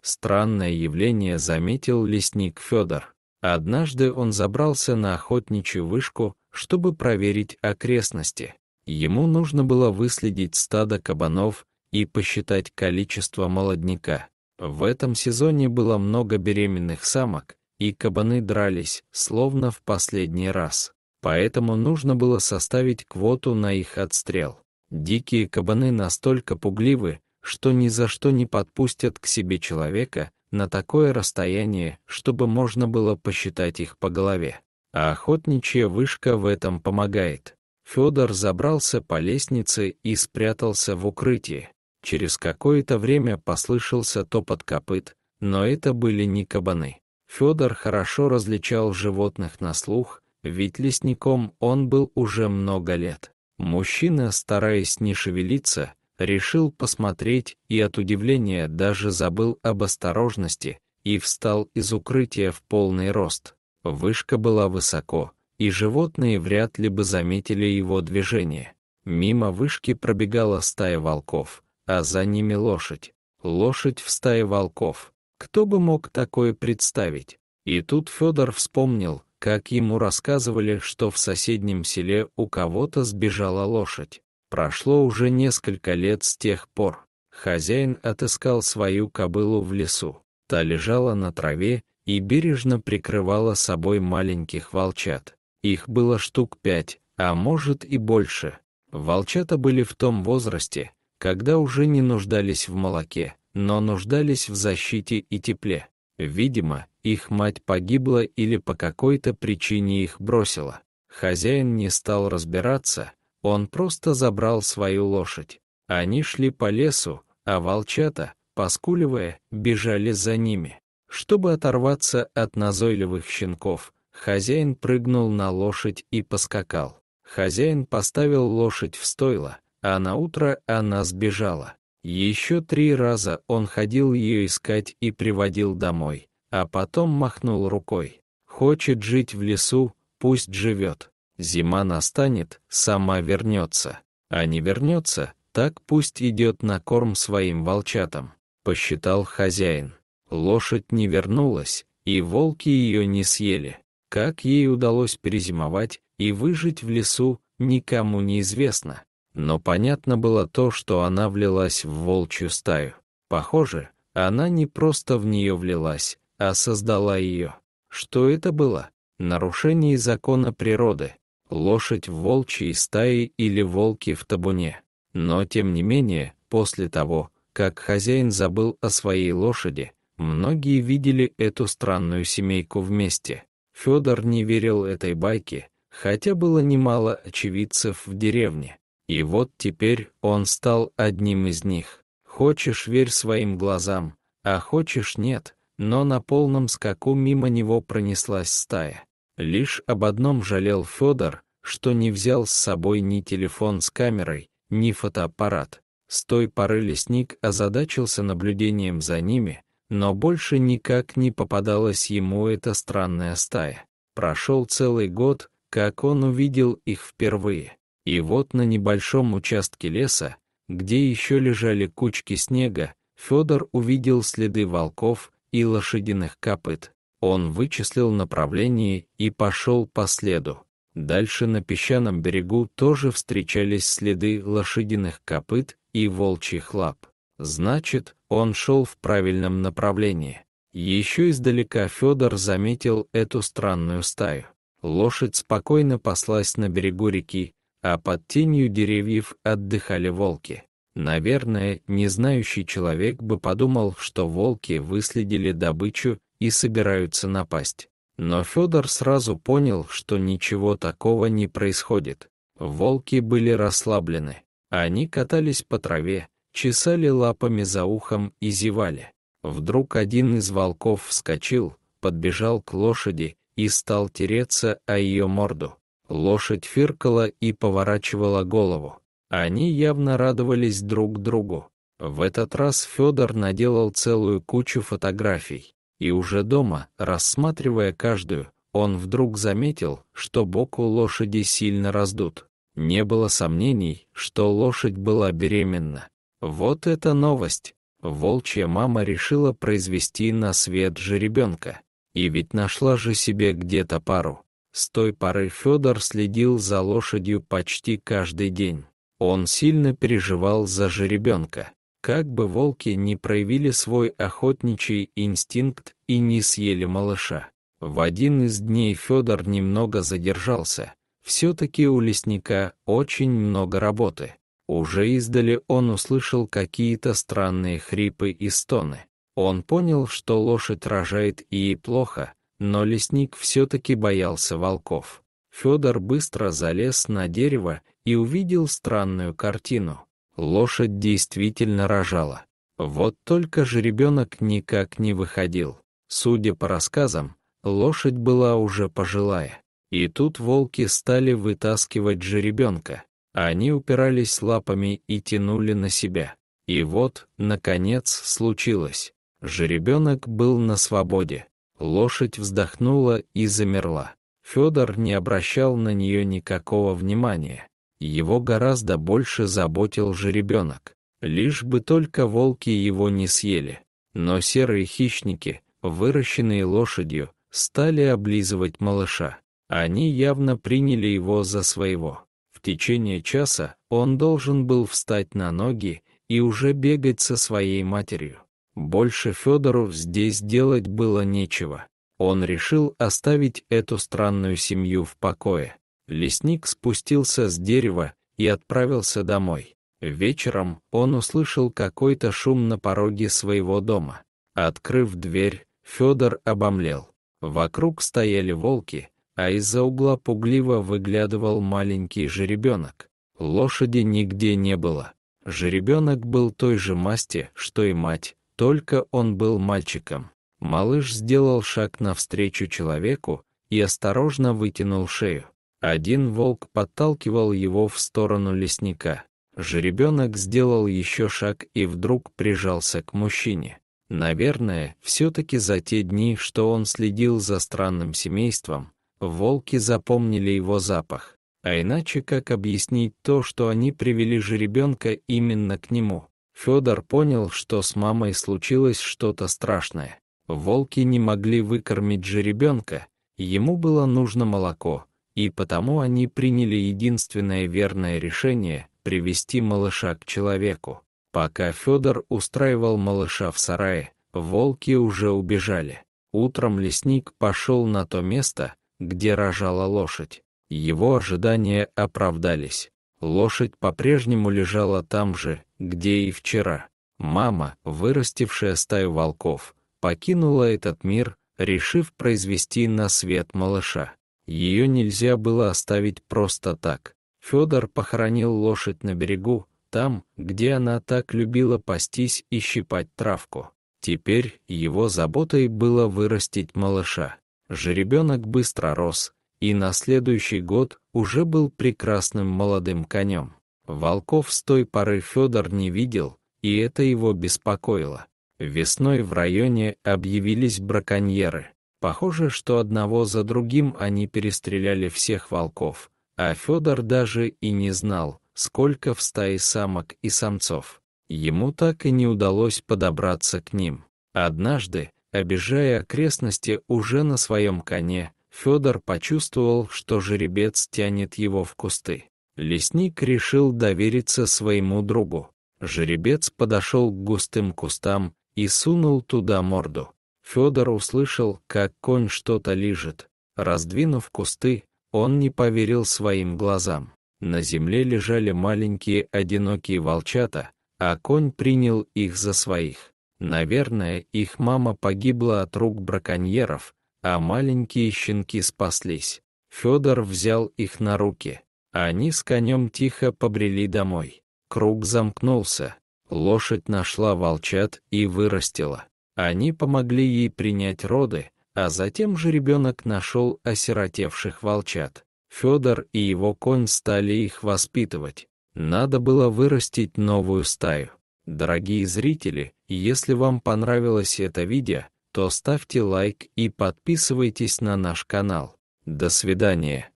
Странное явление заметил лесник Федор. Однажды он забрался на охотничью вышку, чтобы проверить окрестности. Ему нужно было выследить стадо кабанов и посчитать количество молодняка. В этом сезоне было много беременных самок, и кабаны дрались, словно в последний раз. Поэтому нужно было составить квоту на их отстрел. Дикие кабаны настолько пугливы, что ни за что не подпустят к себе человека на такое расстояние, чтобы можно было посчитать их по голове. А охотничья вышка в этом помогает. Федор забрался по лестнице и спрятался в укрытии. Через какое-то время послышался топот копыт, но это были не кабаны. Федор хорошо различал животных на слух, ведь лесником он был уже много лет. Мужчина, стараясь не шевелиться, решил посмотреть и от удивления даже забыл об осторожности и встал из укрытия в полный рост. Вышка была высоко, и животные вряд ли бы заметили его движение. Мимо вышки пробегала стая волков, а за ними лошадь. Лошадь в стае волков. Кто бы мог такое представить? И тут Федор вспомнил, как ему рассказывали, что в соседнем селе у кого-то сбежала лошадь. Прошло уже несколько лет с тех пор. Хозяин отыскал свою кобылу в лесу. Та лежала на траве и бережно прикрывала собой маленьких волчат. Их было штук 5, а может и больше. Волчата были в том возрасте, когда уже не нуждались в молоке, но нуждались в защите и тепле. Видимо, их мать погибла или по какой-то причине их бросила. Хозяин не стал разбираться, он просто забрал свою лошадь. Они шли по лесу, а волчата, поскуливая, бежали за ними. Чтобы оторваться от назойливых щенков, хозяин прыгнул на лошадь и поскакал. Хозяин поставил лошадь в стойло, а наутро она сбежала. Еще 3 раза он ходил ее искать и приводил домой, а потом махнул рукой. Хочет жить в лесу, пусть живет. Зима настанет, сама вернется. А не вернется, так пусть идет на корм своим волчатам, посчитал хозяин. Лошадь не вернулась, и волки ее не съели. Как ей удалось перезимовать и выжить в лесу, никому не известно. Но понятно было то, что она влилась в волчью стаю. Похоже, она не просто в нее влилась, а создала ее. Что это было? Нарушение закона природы. Лошадь в волчьей стае или волки в табуне. Но тем не менее, после того, как хозяин забыл о своей лошади, многие видели эту странную семейку вместе. Федор не верил этой байке, хотя было немало очевидцев в деревне. И вот теперь он стал одним из них. Хочешь — верь своим глазам, а хочешь — нет, но на полном скаку мимо него пронеслась стая. Лишь об одном жалел Федор, что не взял с собой ни телефон с камерой, ни фотоаппарат. С той поры лесник озадачился наблюдением за ними, но больше никак не попадалась ему эта странная стая. Прошел целый год, как он увидел их впервые. И вот на небольшом участке леса, где еще лежали кучки снега, Федор увидел следы волков и лошадиных копыт. Он вычислил направление и пошел по следу. Дальше на песчаном берегу тоже встречались следы лошадиных копыт и волчьих лап. Значит, он шел в правильном направлении. Еще издалека Федор заметил эту странную стаю. Лошадь спокойно паслась на берегу реки, а под тенью деревьев отдыхали волки. Наверное, незнающий человек бы подумал, что волки выследили добычу и собираются напасть. Но Федор сразу понял, что ничего такого не происходит. Волки были расслаблены. Они катались по траве, чесали лапами за ухом и зевали. Вдруг один из волков вскочил, подбежал к лошади и стал тереться о ее морду. Лошадь фыркала и поворачивала голову. Они явно радовались друг другу. В этот раз Федор наделал целую кучу фотографий. И уже дома, рассматривая каждую, он вдруг заметил, что бок у лошади сильно раздут. Не было сомнений, что лошадь была беременна. Вот это новость! Волчья мама решила произвести на свет жеребенка. И ведь нашла же себе где-то пару. С той поры Федор следил за лошадью почти каждый день. Он сильно переживал за жеребенка. Как бы волки не проявили свой охотничий инстинкт и не съели малыша. В один из дней Федор немного задержался. Все-таки у лесника очень много работы. Уже издали он услышал какие-то странные хрипы и стоны. Он понял, что лошадь рожает и плохо, но лесник все-таки боялся волков. Федор быстро залез на дерево и увидел странную картину. Лошадь действительно рожала. Вот только жеребенок никак не выходил. Судя по рассказам, лошадь была уже пожилая. И тут волки стали вытаскивать жеребенка. Они упирались лапами и тянули на себя. И вот, наконец, случилось. Жеребенок был на свободе. Лошадь вздохнула и замерла. Федор не обращал на нее никакого внимания. Его гораздо больше заботил жеребенок. Лишь бы только волки его не съели. Но серые хищники, выращенные лошадью, стали облизывать малыша. Они явно приняли его за своего. В течение часа он должен был встать на ноги и уже бегать со своей матерью. Больше Федору здесь делать было нечего. Он решил оставить эту странную семью в покое. Лесник спустился с дерева и отправился домой. Вечером он услышал какой-то шум на пороге своего дома. Открыв дверь, Федор обомлел. Вокруг стояли волки, а из-за угла пугливо выглядывал маленький жеребенок. Лошади нигде не было. Жеребенок был той же масти, что и мать, только он был мальчиком. Малыш сделал шаг навстречу человеку и осторожно вытянул шею. Один волк подталкивал его в сторону лесника. Жеребенок сделал еще шаг и вдруг прижался к мужчине. Наверное, все-таки за те дни, что он следил за странным семейством, волки запомнили его запах. А иначе как объяснить то, что они привели жеребенка именно к нему? Федор понял, что с мамой случилось что-то страшное. Волки не могли выкормить жеребенка, ему было нужно молоко, и потому они приняли единственное верное решение — привести малыша к человеку. Пока Федор устраивал малыша в сарае, волки уже убежали. Утром лесник пошел на то место, где рожала лошадь. Его ожидания оправдались. Лошадь по-прежнему лежала там же, где и вчера. Мама, вырастившая стаю волков, покинула этот мир, решив произвести на свет малыша. Ее нельзя было оставить просто так. Федор похоронил лошадь на берегу, там, где она так любила пастись и щипать травку. Теперь его заботой было вырастить малыша. Жеребенок быстро рос, и на следующий год уже был прекрасным молодым конем. Волков с той поры Федор не видел, и это его беспокоило. Весной в районе объявились браконьеры. Похоже, что одного за другим они перестреляли всех волков, а Федор даже и не знал, сколько в стае самок и самцов. Ему так и не удалось подобраться к ним. Однажды, обежая окрестности уже на своем коне, Федор почувствовал, что жеребец тянет его в кусты. Лесник решил довериться своему другу. Жеребец подошел к густым кустам и сунул туда морду. Федор услышал, как конь что-то лижет. Раздвинув кусты, он не поверил своим глазам. На земле лежали маленькие одинокие волчата, а конь принял их за своих. Наверное, их мама погибла от рук браконьеров, а маленькие щенки спаслись. Федор взял их на руки. Они с конем тихо побрели домой. Круг замкнулся. Лошадь нашла волчат и вырастила. Они помогли ей принять роды, а затем жеребенок нашел осиротевших волчат. Федор и его конь стали их воспитывать. Надо было вырастить новую стаю. Дорогие зрители, если вам понравилось это видео, то ставьте лайк и подписывайтесь на наш канал. До свидания.